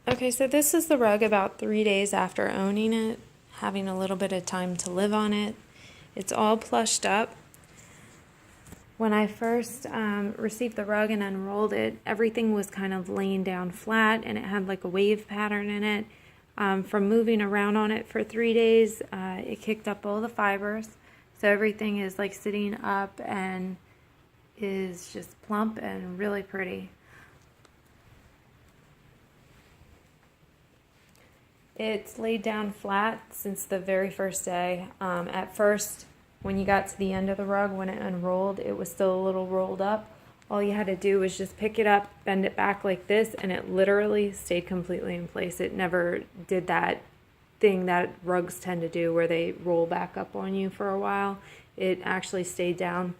Okay, so this is the rug about 3 days after owning it, having a little bit of time to live on it. It's all plushed up. When I first received the rug and unrolled it, everything was kind of laying down flat and it had like a wave pattern in it. From moving around on it for 3 days, it kicked up all the fibers. So everything is like sitting up and is just plump and really pretty. It's laid down flat since the very first day. At first, when you got to the end of the rug, when it unrolled, it was still a little rolled up. All you had to do was just pick it up, bend it back like this, and it literally stayed completely in place. It never did that thing that rugs tend to do where they roll back up on you for a while. It actually stayed down.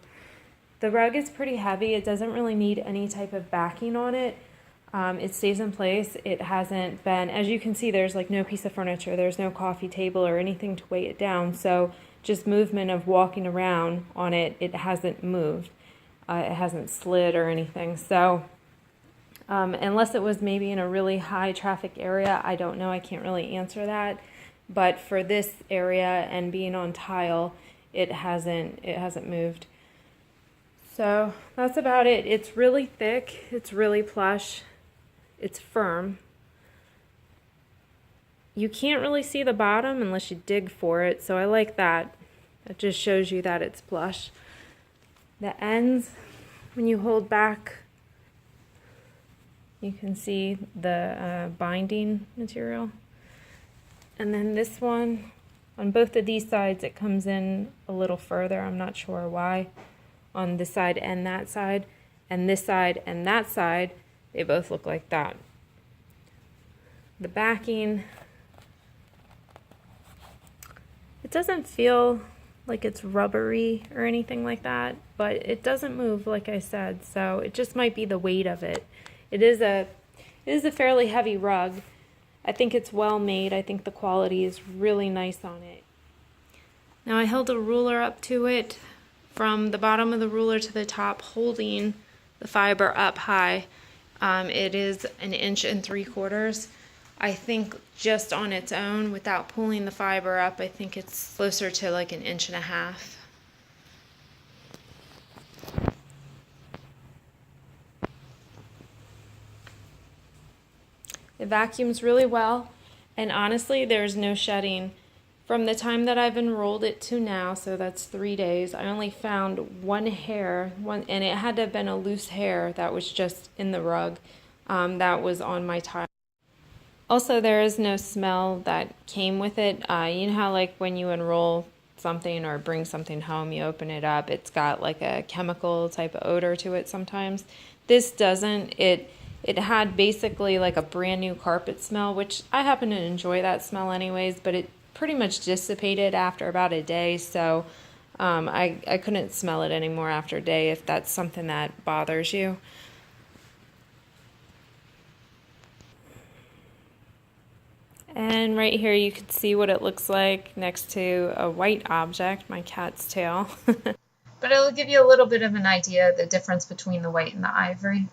The rug is pretty heavy. It doesn't really need any type of backing on it. It stays in place. It hasn't been, as you can see, there's like no piece of furniture. There's no coffee table or anything to weigh it down. So just movement of walking around on it, it hasn't moved. It hasn't slid or anything. So unless it was maybe in a really high traffic area, I don't know. I can't really answer that. But for this area and being on tile, it hasn't moved. So that's about it. It's really thick. It's really plush. It's firm. You can't really see the bottom unless you dig for it, so I like that. It just shows you that it's plush. The ends, when you hold back, you can see the binding material. And then this one, on both of these sides, it comes in a little further. I'm not sure why. On this side and that side, and this side and that side, they both look like that. The backing, it doesn't feel like it's rubbery or anything like that, but it doesn't move like I said, so it just might be the weight of it. It is a fairly heavy rug. I think it's well made. I think the quality is really nice on it. Now I held a ruler up to it from the bottom of the ruler to the top, holding the fiber up high. It is 1.75 inches. I think just on its own, without pulling the fiber up, I think it's closer to like 1.5 inches. It vacuums really well, and honestly, there's no shedding. From the time that I've enrolled it to now, so that's 3 days, I only found one hair, and it had to have been a loose hair that was just in the rug that was on my tile. Also, there is no smell that came with it. You know how like when you enroll something or bring something home, you open it up, it's got like a chemical type of odor to it sometimes. This doesn't. It had basically like a brand new carpet smell, which I happen to enjoy that smell anyways, but it pretty much dissipated after about a day, so I couldn't smell it anymore after a day if that's something that bothers you. And right here you can see what it looks like next to a white object, my cat's tail. But it'll give you a little bit of an idea of the difference between the white and the ivory.